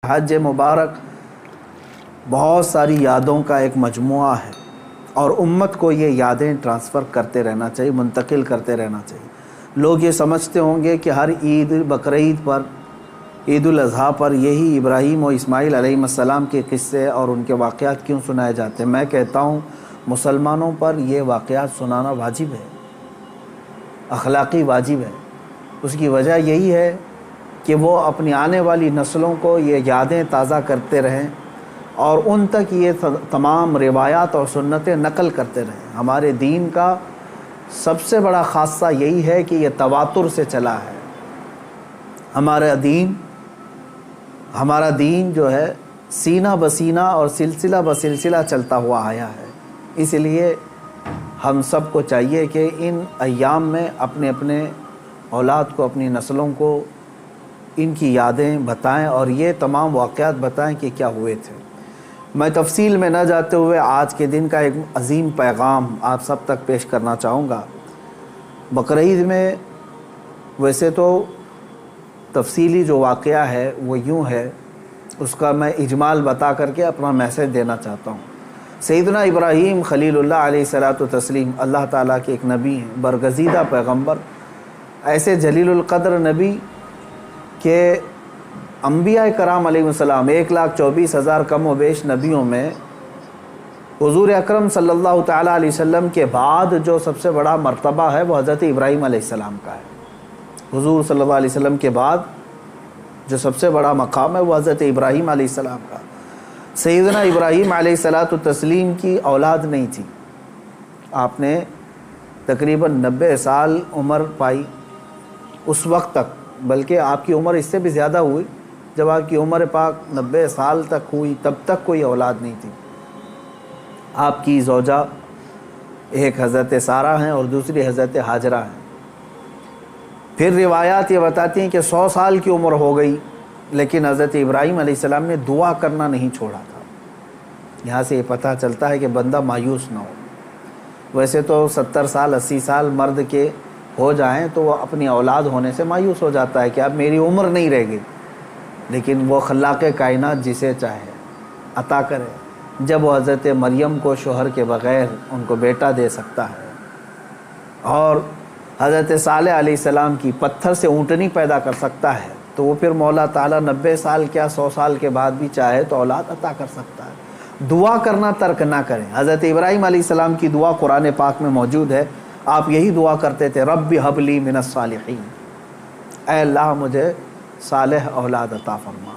حج مبارک بہت ساری یادوں کا ایک مجموعہ ہے اور امت کو یہ یادیں ٹرانسفر کرتے رہنا چاہیے، منتقل کرتے رہنا چاہیے۔ لوگ یہ سمجھتے ہوں گے کہ ہر عید، بقرعید پر، عید الاضحیٰ پر یہی ابراہیم و اسماعیل علیہ السلام کے قصے اور ان کے واقعات کیوں سنائے جاتے ہیں۔ میں کہتا ہوں مسلمانوں پر یہ واقعات سنانا واجب ہے، اخلاقی واجب ہے۔ اس کی وجہ یہی ہے کہ وہ اپنی آنے والی نسلوں کو یہ یادیں تازہ کرتے رہیں اور ان تک یہ تمام روایات اور سنتیں نقل کرتے رہیں۔ ہمارے دین کا سب سے بڑا خاصہ یہی ہے کہ یہ تواتر سے چلا ہے۔ ہمارا دین جو ہے سینہ بسینہ اور سلسلہ بسلسلہ چلتا ہوا آیا ہے۔ اس لیے ہم سب کو چاہیے کہ ان ایام میں اپنے اپنے اولاد کو، اپنی نسلوں کو ان کی یادیں بتائیں اور یہ تمام واقعات بتائیں کہ کیا ہوئے تھے۔ میں تفصیل میں نہ جاتے ہوئے آج کے دن کا ایک عظیم پیغام آپ سب تک پیش کرنا چاہوں گا۔ بقرعید میں ویسے تو تفصیلی جو واقعہ ہے وہ یوں ہے، اس کا میں اجمال بتا کر کے اپنا میسیج دینا چاہتا ہوں۔ سیدنا ابراہیم خلیل اللہ علیہ الصلوۃ والتسلیم اللہ تعالیٰ کے ایک نبی ہیں، برگزیدہ پیغمبر، ایسے جلیل القدر نبی کہ انبیاء کرام علیہ السلام 1,24,000 کم و بیش نبیوں میں حضور اکرم صلی اللہ تعالیٰ علیہ وسلم کے بعد جو سب سے بڑا مرتبہ ہے وہ حضرت ابراہیم علیہ السلام کا ہے۔ حضور صلی اللہ علیہ وسلم کے بعد جو سب سے بڑا مقام ہے وہ حضرت ابراہیم علیہ السلام کا۔ سیدنا ابراہیم علیہ الصلوۃ والتسلیم کی اولاد نہیں تھی۔ آپ نے تقریباً 90 سال عمر پائی اس وقت تک، بلکہ آپ کی عمر اس سے بھی زیادہ ہوئی۔ جب آپ کی عمر پاک 90 سال تک ہوئی تب تک کوئی اولاد نہیں تھی۔ آپ کی زوجہ ایک حضرت سارہ ہیں اور دوسری حضرت ہاجرہ ہیں۔ پھر روایات یہ بتاتی ہیں کہ 100 سال کی عمر ہو گئی لیکن حضرت ابراہیم علیہ السلام نے دعا کرنا نہیں چھوڑا تھا۔ یہاں سے یہ پتہ چلتا ہے کہ بندہ مایوس نہ ہو۔ ویسے تو 70 سال 80 سال مرد کے ہو جائیں تو وہ اپنی اولاد ہونے سے مایوس ہو جاتا ہے کہ اب میری عمر نہیں رہ گئی، لیکن وہ خلاق کائنات جسے چاہے عطا کرے۔ جب وہ حضرت مریم کو شوہر کے بغیر ان کو بیٹا دے سکتا ہے اور حضرت صالح علیہ السلام کی پتھر سے اونٹنی پیدا کر سکتا ہے، تو وہ پھر مولا تعالیٰ 90 سال کیا 100 سال کے بعد بھی چاہے تو اولاد عطا کر سکتا ہے۔ دعا کرنا ترک نہ کریں۔ حضرت ابراہیم علیہ السلام کی دعا قرآن پاک میں موجود ہے۔ آپ یہی دعا کرتے تھے، رب ہب لی من الصالحین، اے اللہ مجھے صالح اولاد عطا فرما،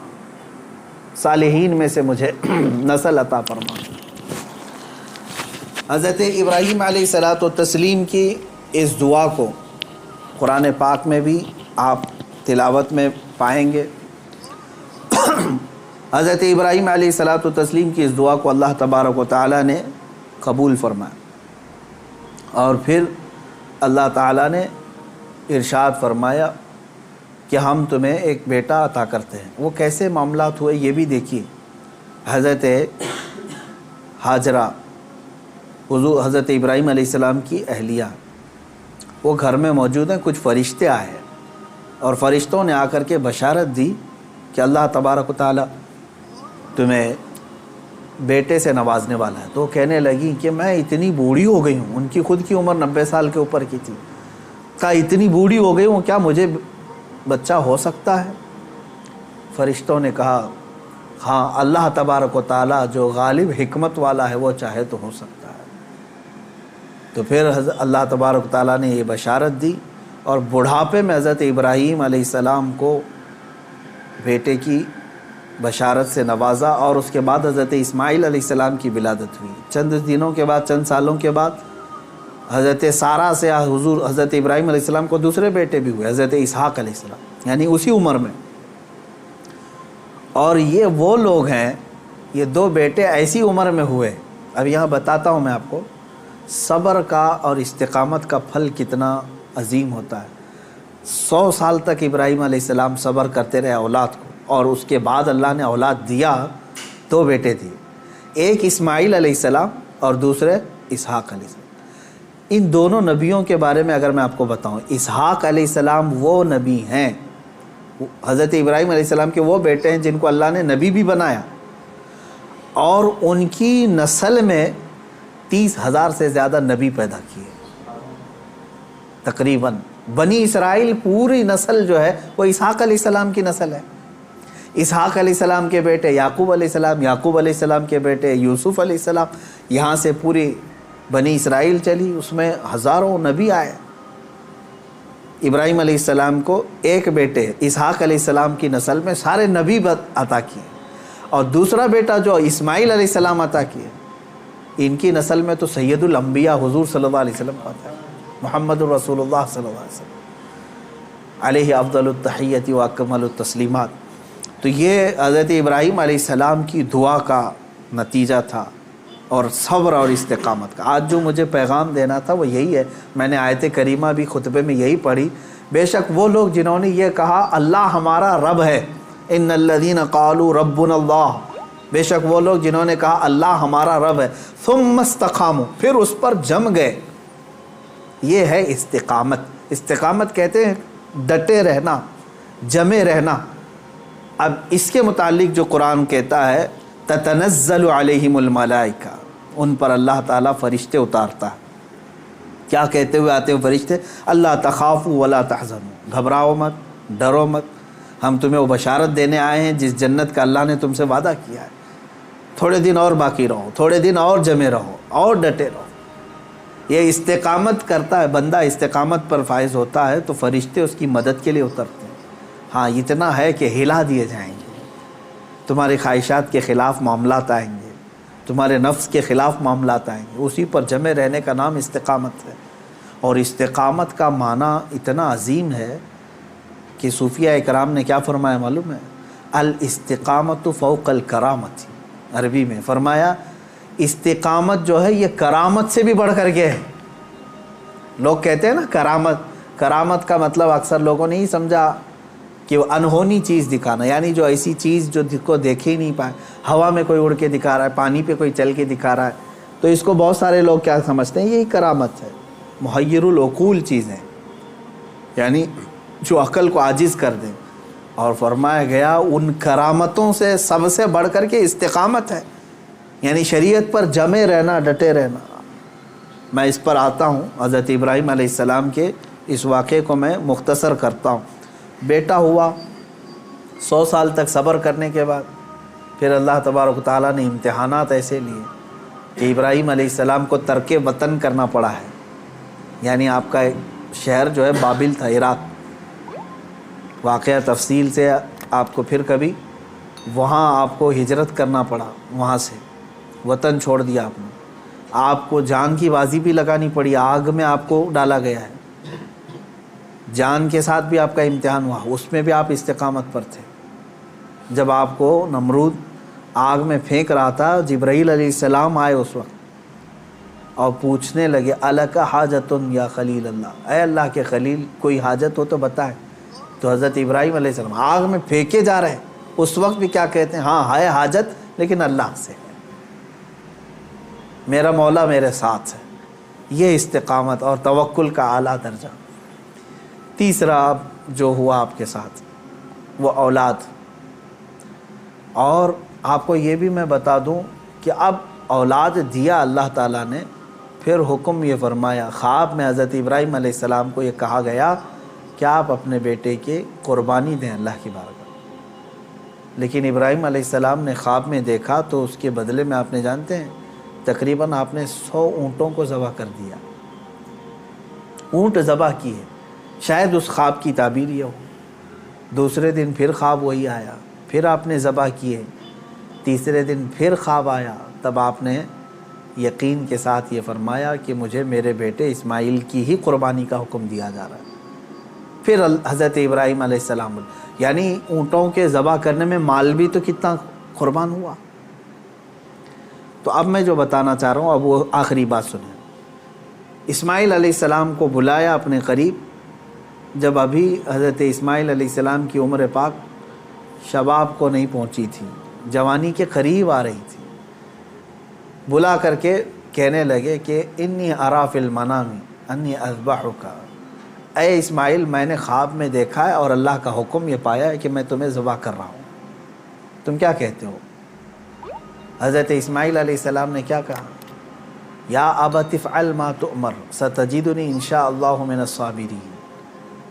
صالحین میں سے مجھے نسل عطا فرما۔ حضرت ابراہیم علیہ الصلوۃ والتسلیم کی اس دعا کو قرآن پاک میں بھی آپ تلاوت میں پائیں گے۔ حضرت ابراہیم علیہ الصلوۃ والتسلیم کی اس دعا کو اللہ تبارک و تعالیٰ نے قبول فرمایا اور پھر اللہ تعالیٰ نے ارشاد فرمایا کہ ہم تمہیں ایک بیٹا عطا کرتے ہیں۔ وہ کیسے معاملات ہوئے یہ بھی دیکھیے۔ حضرت ہاجرہ حضرت ابراہیم علیہ السلام کی اہلیہ، وہ گھر میں موجود ہیں، کچھ فرشتے آئے اور فرشتوں نے آ کر کے بشارت دی کہ اللہ تبارک و تعالیٰ تمہیں بیٹے سے نوازنے والا ہے۔ تو کہنے لگی کہ میں اتنی بوڑھی ہو گئی ہوں، ان کی خود کی عمر 90 سال کے اوپر کی تھی، کہا اتنی بوڑھی ہو گئی ہوں، کیا مجھے بچہ ہو سکتا ہے؟ فرشتوں نے کہا ہاں، اللہ تبارک و تعالیٰ جو غالب حکمت والا ہے وہ چاہے تو ہو سکتا ہے۔ تو پھر اللہ تبارک و تعالیٰ نے یہ بشارت دی اور بڑھاپے میں حضرت ابراہیم علیہ السلام کو بیٹے کی بشارت سے نوازا اور اس کے بعد حضرت اسماعیل علیہ السلام کی ولادت ہوئی۔ چند دنوں کے بعد، چند سالوں کے بعد حضرت سارہ سے حضرت ابراہیم علیہ السلام کو دوسرے بیٹے بھی ہوئے، حضرت اسحاق علیہ السلام، یعنی اسی عمر میں۔ اور یہ وہ لوگ ہیں، یہ 2 بیٹے ایسی عمر میں ہوئے۔ اب یہاں بتاتا ہوں میں آپ کو صبر کا اور استقامت کا پھل کتنا عظیم ہوتا ہے۔ 100 سال تک ابراہیم علیہ السلام صبر کرتے رہے اولاد کو، اور اس کے بعد اللہ نے اولاد دیا، 2 بیٹے دیے، ایک اسماعیل علیہ السلام اور دوسرے اسحاق علیہ السلام۔ ان دونوں نبیوں کے بارے میں اگر میں آپ کو بتاؤں، اسحاق علیہ السلام وہ نبی ہیں حضرت ابراہیم علیہ السلام کے وہ بیٹے ہیں جن کو اللہ نے نبی بھی بنایا، اور ان کی نسل میں 30,000 سے زیادہ نبی پیدا کیے تقریباً۔ بنی اسرائیل پوری نسل جو ہے وہ اسحاق علیہ السلام کی نسل ہے۔ اسحاق علیہ السلام کے بیٹے یعقوب علیہ السلام، یعقوب علیہ السلام کے بیٹے یوسف علیہ السلام، یہاں سے پوری بنی اسرائیل چلی، اس میں ہزاروں نبی آئے۔ ابراہیم علیہ السلام کو ایک بیٹے اسحاق علیہ السلام کی نسل میں سارے نبی عطا کیے، اور دوسرا بیٹا جو اسماعیل علیہ السلام عطا کیے، ان کی نسل میں تو سید الانبیاء حضور صلی اللہ علیہ وسلم آتا ہے، محمد الرسول اللہ صلی اللہ علیہ وسلم علیہ افضل التحیت و اکمل التسلیمات۔ تو یہ حضرت ابراہیم علیہ السلام کی دعا کا نتیجہ تھا، اور صبر اور استقامت کا۔ آج جو مجھے پیغام دینا تھا وہ یہی ہے۔ میں نے آیت کریمہ بھی خطبے میں یہی پڑھی۔ بے شک وہ لوگ جنہوں نے یہ کہا اللہ ہمارا رب ہے، ان الذین قالوا ربنا اللہ، بے شک وہ لوگ جنہوں نے کہا اللہ ہمارا رب ہے، ثم استقاموا، پھر اس پر جم گئے، یہ ہے استقامت۔ استقامت کہتے ہیں ڈٹے رہنا، جمے رہنا۔ اب اس کے متعلق جو قرآن کہتا ہے تتنزل علیہم الملائکہ، ان پر اللہ تعالیٰ فرشتے اتارتا ہے۔ کیا کہتے ہوئے آتے ہیں فرشتے؟ اللہ تخافوا ولا تحزنوا، گھبراؤ مت، ڈرو مت، ہم تمہیں وہ بشارت دینے آئے ہیں جس جنت کا اللہ نے تم سے وعدہ کیا ہے۔ تھوڑے دن اور باقی رہو، تھوڑے دن اور جمے رہو، اور ڈٹے رہو۔ یہ استقامت کرتا ہے بندہ، استقامت پر فائز ہوتا ہے تو فرشتے اس کی مدد کے لیے اترتے ہیں۔ ہاں اتنا ہے کہ ہلا دیے جائیں گے، تمہاری خواہشات کے خلاف معاملات آئیں گے، تمہارے نفس کے خلاف معاملات آئیں گے، اسی پر جمے رہنے کا نام استقامت ہے۔ اور استقامت کا معنی اتنا عظیم ہے کہ صوفیہ اکرام نے کیا فرمایا معلوم ہے؟ الاستقامت فوق الکرامت، عربی میں فرمایا استقامت جو ہے یہ کرامت سے بھی بڑھ کر کے ہے۔ لوگ کہتے ہیں نا کرامت، کرامت کا مطلب اکثر لوگوں نے ہی سمجھا کہ وہ انہونی چیز دکھانا، یعنی جو ایسی چیز جو کو دیکھے ہی نہیں پائے، ہوا میں کوئی اڑ کے دکھا رہا ہے، پانی پہ کوئی چل کے دکھا رہا ہے، تو اس کو بہت سارے لوگ کیا سمجھتے ہیں؟ یہی کرامت ہے۔ محیر العقول چیزیں، یعنی جو عقل کو عاجز کر دیں۔ اور فرمایا گیا ان کرامتوں سے سب سے بڑھ کر کے استقامت ہے، یعنی شریعت پر جمے رہنا، ڈٹے رہنا۔ میں اس پر آتا ہوں، حضرت ابراہیم علیہ السلام کے اس واقعے کو میں مختصر کرتا ہوں۔ بیٹا ہوا، 100 سال تک صبر کرنے کے بعد پھر اللہ تبارک و تعالیٰ نے امتحانات ایسے لیے کہ ابراہیم علیہ السلام کو ترک وطن کرنا پڑا ہے، یعنی آپ کا ایک شہر جو ہے بابل تھا، عراق۔ واقعہ تفصیل سے آپ کو پھر کبھی، وہاں آپ کو ہجرت کرنا پڑا، وہاں سے وطن چھوڑ دیا آپ نے، آپ کو جان کی بازی بھی لگانی پڑی، آگ میں آپ کو ڈالا گیا ہے، جان کے ساتھ بھی آپ کا امتحان ہوا، اس میں بھی آپ استقامت پر تھے۔ جب آپ کو نمرود آگ میں پھینک رہا تھا، جبرائیل علیہ السلام آئے اس وقت اور پوچھنے لگے الک حاجت یا خلیل اللہ، اے اللہ کے خلیل کوئی حاجت ہو تو بتائیں۔ تو حضرت ابراہیم علیہ السلام آگ میں پھینکے جا رہے ہیں، اس وقت بھی کیا کہتے ہیں؟ ہاں ہے حاجت لیکن اللہ سے ہے، میرا مولا میرے ساتھ ہے۔ یہ استقامت اور توکل کا اعلیٰ درجہ۔ تیسرا جو ہوا آپ کے ساتھ وہ اولاد، اور آپ کو یہ بھی میں بتا دوں کہ اب اولاد دیا اللہ تعالیٰ نے، پھر حکم یہ فرمایا، خواب میں حضرت ابراہیم علیہ السلام کو یہ کہا گیا کہ آپ اپنے بیٹے کی قربانی دیں اللہ کی بارگاہ۔ لیکن ابراہیم علیہ السلام نے خواب میں دیکھا تو اس کے بدلے میں آپ نے جانتے ہیں تقریباً آپ نے 100 اونٹوں کو ذبح کر دیا، اونٹ ذبح کیے۔ شاید اس خواب کی تعبیر یہ ہو۔ دوسرے دن پھر خواب وہی آیا، پھر آپ نے ذبح کیے۔ تیسرے دن پھر خواب آیا، تب آپ نے یقین کے ساتھ یہ فرمایا کہ مجھے میرے بیٹے اسماعیل کی ہی قربانی کا حکم دیا جا رہا ہے۔ پھر حضرت ابراہیم علیہ السلام، یعنی اونٹوں کے ذبح کرنے میں مال بھی تو کتنا قربان ہوا۔ تو اب میں جو بتانا چاہ رہا ہوں اب وہ آخری بات سنیں۔ اسماعیل علیہ السلام کو بلایا اپنے قریب، جب ابھی حضرت اسماعیل علیہ السلام کی عمر پاک شباب کو نہیں پہنچی تھی، جوانی کے قریب آ رہی تھی۔ بلا کر کے کہنے لگے کہ انی ارا فی المنام انی اذبحک، اے اسماعیل میں نے خواب میں دیکھا ہے اور اللہ کا حکم یہ پایا ہے کہ میں تمہیں ذبح کر رہا ہوں، تم کیا کہتے ہو؟ حضرت اسماعیل علیہ السلام نے کیا کہا؟ یا ابت افعل ما تؤمر ستجدنی انشاء اللہ من الصابرین،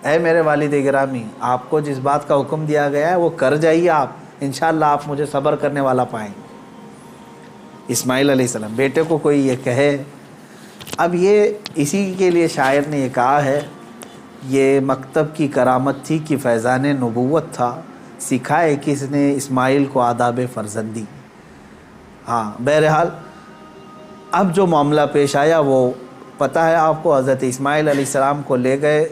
اے میرے والد گرامی آپ کو جس بات کا حکم دیا گیا ہے وہ کر جائیے، آپ انشاءاللہ آپ مجھے صبر کرنے والا پائیں گے۔ اسماعیل علیہ السلام بیٹے کو کوئی یہ کہے، اب یہ اسی کے لیے شاعر نے یہ کہا ہے، یہ مکتب کی کرامت تھی کہ فیضان نبوت تھا، سکھائے کس نے اسماعیل کو آداب فرزندی۔ ہاں بہرحال اب جو معاملہ پیش آیا وہ پتہ ہے آپ کو، حضرت اسماعیل علیہ السلام کو لے گئے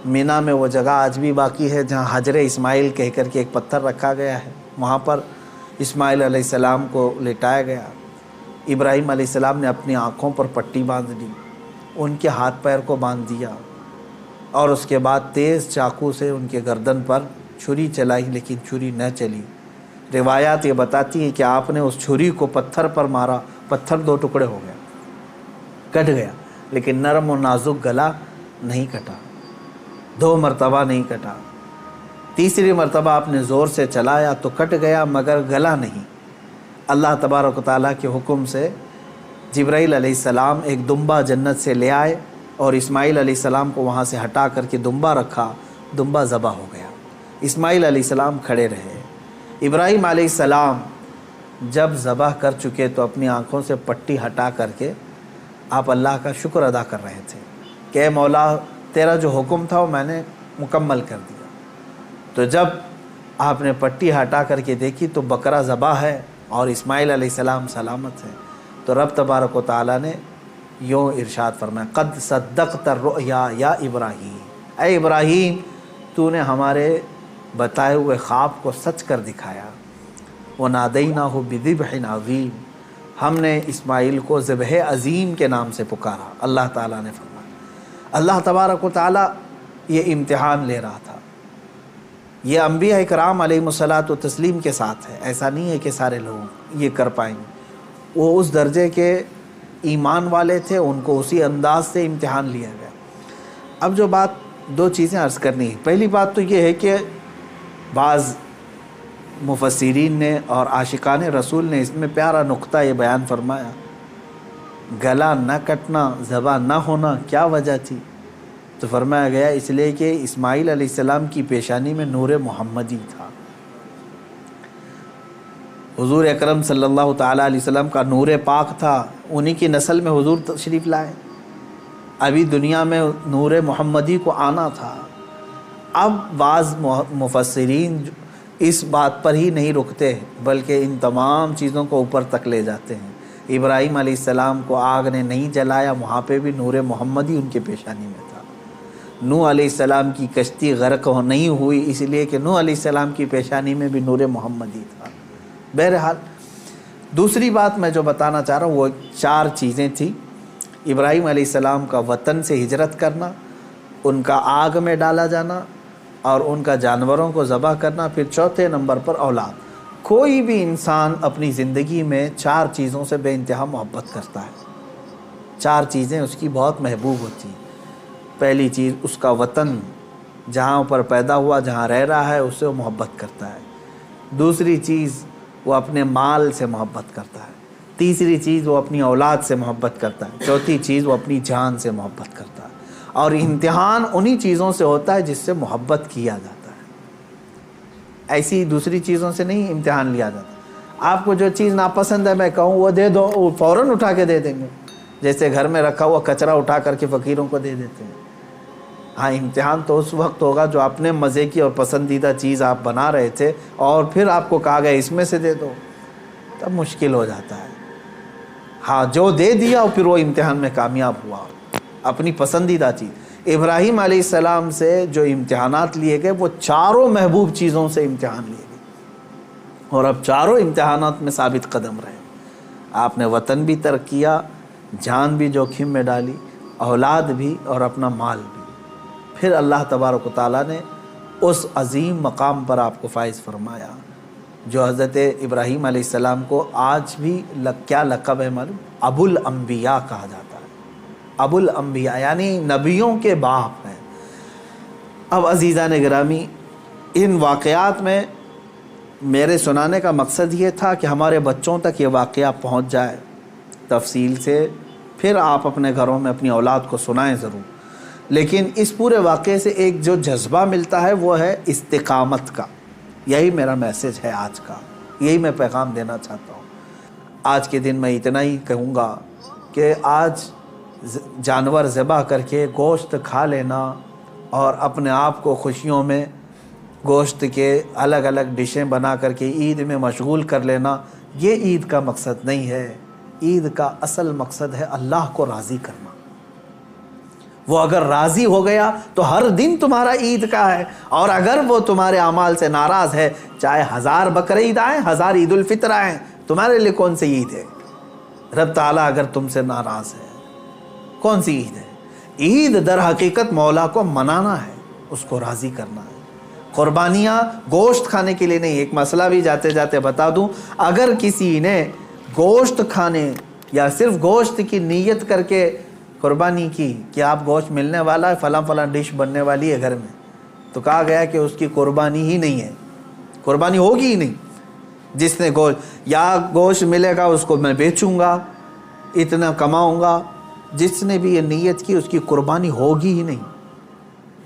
مینا میں، وہ جگہ آج بھی باقی ہے جہاں حجر اسماعیل کہہ کر کے ایک پتھر رکھا گیا ہے، وہاں پر اسماعیل علیہ السلام کو لٹایا گیا۔ ابراہیم علیہ السلام نے اپنی آنکھوں پر پٹی باندھ دی، ان کے ہاتھ پیر کو باندھ دیا، اور اس کے بعد تیز چاقو سے ان کے گردن پر چھری چلائی، لیکن چھری نہ چلی۔ روایات یہ بتاتی ہیں کہ آپ نے اس چھری کو پتھر پر مارا، پتھر دو ٹکڑے ہو گیا، کٹ گیا، لیکن نرم و نازک گلا نہیں کٹا، 2 مرتبہ نہیں کٹا۔ تیسری مرتبہ آپ نے زور سے چلایا تو کٹ گیا مگر گلا نہیں۔ اللہ تبارک و تعالیٰ کے حکم سے جبرائیل علیہ السلام ایک دمبا جنت سے لے آئے اور اسماعیل علیہ السلام کو وہاں سے ہٹا کر کے دمبا رکھا، دمبا ذبح ہو گیا۔ اسماعیل علیہ السلام کھڑے رہے۔ ابراہیم علیہ السلام جب ذبح کر چکے تو اپنی آنکھوں سے پٹی ہٹا کر کے آپ اللہ کا شکر ادا کر رہے تھے کہ اے مولا تیرا جو حکم تھا وہ میں نے مکمل کر دیا۔ تو جب آپ نے پٹی ہٹا کر کے دیکھی تو بکرا ذبح ہے اور اسماعیل علیہ السلام سلامت ہے، تو رب تبارک و تعالیٰ نے یوں ارشاد فرمایا، قد صدقت الرؤیا یا ابراہیم، اے ابراہیم تو نے ہمارے بتائے ہوئے خواب کو سچ کر دکھایا۔ وَنَادَيْنَاهُ بِذِبْحٍ عَظِيمٍ، ہم نے اسماعیل کو ذبح عظیم کے نام سے پکارا۔ اللہ تعالیٰ نے فرمایا، اللہ تبارک و تعالیٰ یہ امتحان لے رہا تھا۔ یہ انبیاء اکرام علیہم الصلاۃ و تسلیم کے ساتھ ہے، ایسا نہیں ہے کہ سارے لوگ یہ کر پائیں گے۔ وہ اس درجے کے ایمان والے تھے، ان کو اسی انداز سے امتحان لیا گیا۔ اب جو بات 2 چیزیں عرض کرنی ہے، پہلی بات تو یہ ہے کہ بعض مفسرین نے اور عاشقان رسول نے اس میں پیارا نقطہ یہ بیان فرمایا، گلا نہ کٹنا، ذبح نہ ہونا کیا وجہ تھی؟ تو فرمایا گیا اس لیے کہ اسماعیل علیہ السلام کی پیشانی میں نور محمدی تھا۔ حضور اکرم صلی اللہ تعالیٰ علیہ وسلم کا نور پاک تھا، انہی کی نسل میں حضور تشریف لائے، ابھی دنیا میں نور محمدی کو آنا تھا۔ اب بعض مفسرین اس بات پر ہی نہیں رکتے بلکہ ان تمام چیزوں کو اوپر تک لے جاتے ہیں۔ ابراہیم علیہ السلام کو آگ نے نہیں جلایا، وہاں پہ بھی نور محمدی ان کے پیشانی میں تھا۔ نوح علیہ السلام کی کشتی غرق نہیں ہوئی اس لیے کہ نوح علیہ السلام کی پیشانی میں بھی نور محمدی تھا۔ بہرحال دوسری بات میں جو بتانا چاہ رہا ہوں وہ 4 چیزیں تھیں۔ ابراہیم علیہ السلام کا وطن سے ہجرت کرنا، ان کا آگ میں ڈالا جانا، اور ان کا جانوروں کو ذبح کرنا، پھر چوتھے نمبر پر اولاد۔ کوئی بھی انسان اپنی زندگی میں 4 چیزوں سے بے انتہا محبت کرتا ہے، 4 چیزیں اس کی بہت محبوب ہوتی ہیں۔ پہلی چیز اس کا وطن، جہاں پر پیدا ہوا، جہاں رہ رہا ہے، اس سے وہ محبت کرتا ہے۔ دوسری چیز وہ اپنے مال سے محبت کرتا ہے۔ تیسری چیز وہ اپنی اولاد سے محبت کرتا ہے۔ چوتھی چیز وہ اپنی جان سے محبت کرتا ہے۔ اور امتحان انہی چیزوں سے ہوتا ہے جس سے محبت کیا جاتا ہے، ایسی دوسری چیزوں سے نہیں امتحان لیا جاتا۔ آپ کو جو چیز ناپسند ہے میں کہوں وہ دے دو، وہ فوراً اٹھا کے دے دیں گے، جیسے گھر میں رکھا ہوا کچرا اٹھا کر کے فقیروں کو دے دیتے ہیں۔ ہاں امتحان تو اس وقت ہوگا جو اپنے مزے کی اور پسندیدہ چیز آپ بنا رہے تھے اور پھر آپ کو کہا گیا اس میں سے دے دو، تب مشکل ہو جاتا ہے۔ ہاں جو دے دیا اور پھر وہ امتحان میں کامیاب ہوا، اپنی پسندیدہ چیز۔ ابراہیم علیہ السلام سے جو امتحانات لیے گئے وہ 4 محبوب چیزوں سے امتحان لیے گئے، اور اب 4 امتحانات میں ثابت قدم رہے۔ آپ نے وطن بھی ترک کیا، جان بھی جوخم میں ڈالی، اولاد بھی اور اپنا مال بھی۔ پھر اللہ تبارک و تعالیٰ نے اس عظیم مقام پر آپ کو فائز فرمایا جو حضرت ابراہیم علیہ السلام کو آج بھی کیا لقب ہے معلوم؟ ابو الانبیاء کہا جاتا ہے۔ ابو الانبیاء یعنی نبیوں کے باپ ہیں۔ اب عزیزان گرامی، ان واقعات میں میرے سنانے کا مقصد یہ تھا کہ ہمارے بچوں تک یہ واقعہ پہنچ جائے تفصیل سے، پھر آپ اپنے گھروں میں اپنی اولاد کو سنائیں ضرور۔ لیکن اس پورے واقعے سے ایک جو جذبہ ملتا ہے وہ ہے استقامت کا۔ یہی میرا میسیج ہے آج کا، یہی میں پیغام دینا چاہتا ہوں۔ آج کے دن میں اتنا ہی کہوں گا کہ آج جانور ذبح کر کے گوشت کھا لینا اور اپنے آپ کو خوشیوں میں گوشت کے الگ الگ ڈشیں بنا کر کے عید میں مشغول کر لینا، یہ عید کا مقصد نہیں ہے۔ عید کا اصل مقصد ہے اللہ کو راضی کرنا۔ وہ اگر راضی ہو گیا تو ہر دن تمہارا عید کا ہے، اور اگر وہ تمہارے اعمال سے ناراض ہے، چاہے 1000 بقرعید آئیں، 1000 عید الفطر آئیں، تمہارے لیے کون سی عید ہے؟ رب تعالیٰ اگر تم سے ناراض ہے، کون سی عید ہے؟ عید در حقیقت مولا کو منانا ہے، اس کو راضی کرنا ہے۔ قربانیاں گوشت کھانے کے لیے نہیں۔ ایک مسئلہ بھی جاتے جاتے بتا دوں، اگر کسی نے گوشت کھانے یا صرف گوشت کی نیت کر کے قربانی کی کہ آپ گوشت ملنے والا ہے، فلاں فلاں ڈش بننے والی ہے گھر میں، تو کہا گیا کہ اس کی قربانی ہی نہیں ہے، قربانی ہوگی ہی نہیں۔ جس نے گوشت یا گوشت ملے گا اس کو میں بیچوں گا، اتنا کماؤں گا، جس نے بھی یہ نیت کی اس کی قربانی ہوگی ہی نہیں،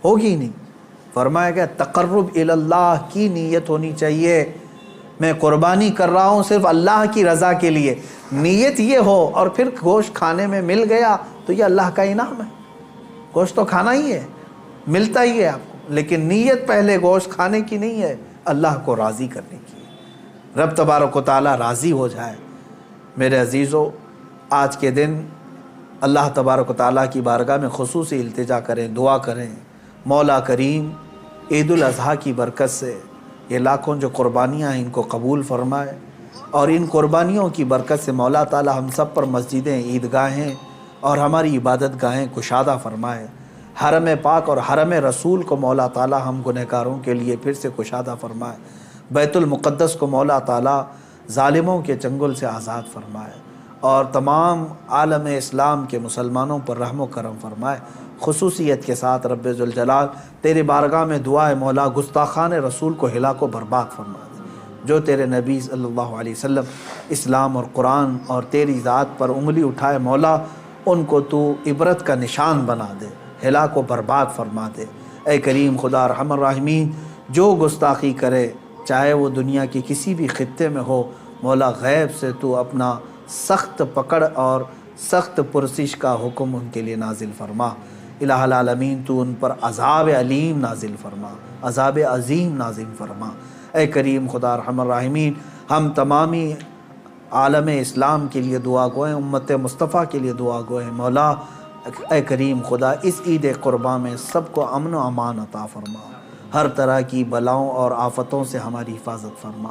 ہوگی ہی نہیں۔ فرمایا گیا تقرب الی اللہ کی نیت ہونی چاہیے، میں قربانی کر رہا ہوں صرف اللہ کی رضا کے لیے، نیت یہ ہو، اور پھر گوشت کھانے میں مل گیا تو یہ اللہ کا انعام ہے۔ گوشت تو کھانا ہی ہے، ملتا ہی ہے آپ کو، لیکن نیت پہلے گوشت کھانے کی نہیں ہے، اللہ کو راضی کرنے کی ہے۔ رب تبارک و تعالیٰ راضی ہو جائے۔ میرے عزیزو، آج کے دن اللہ تبارک و تعالیٰ کی بارگاہ میں خصوصی التجا کریں، دعا کریں، مولا کریم عید الاضحیٰ کی برکت سے یہ لاکھوں جو قربانیاں ہیں ان کو قبول فرمائے، اور ان قربانیوں کی برکت سے مولا تعالیٰ ہم سب پر مسجدیں، عیدگاہیں اور ہماری عبادت گاہیں کشادہ فرمائے۔ حرم پاک اور حرم رسول کو مولا تعالیٰ ہم گنہگاروں کے لیے پھر سے کشادہ فرمائے۔ بیت المقدس کو مولا تعالیٰ ظالموں کے چنگل سے آزاد فرمائے، اور تمام عالم اسلام کے مسلمانوں پر رحم و کرم فرمائے۔ خصوصیت کے ساتھ رب ذوالجلال تیرے بارگاہ میں دعا ہے مولا گستاخان رسول کو ہلاک و برباد فرما دے، جو تیرے نبی صلی اللہ علیہ وسلم اسلام اور قرآن اور تیری ذات پر انگلی اٹھائے مولا ان کو تو عبرت کا نشان بنا دے، ہلاک و برباد فرما دے۔ اے کریم خدا ارحم الراحمین، جو گستاخی کرے چاہے وہ دنیا کی کسی بھی خطے میں ہو، مولا غیب سے تو اپنا سخت پکڑ اور سخت پرسش کا حکم ان کے لیے نازل فرما۔ الہ العالمین تو ان پر عذاب علیم نازل فرما، عذاب عظیم نازل فرما۔ اے کریم خدا ارحم الراحمین، ہم تمامی عالم اسلام کے لیے دعا گوئیں، امت مصطفیٰ کے لیے دعا گوئیں مولا۔ اے کریم خدا اس عید قرباں میں سب کو امن و امان عطا فرما، ہر طرح کی بلاؤں اور آفتوں سے ہماری حفاظت فرما۔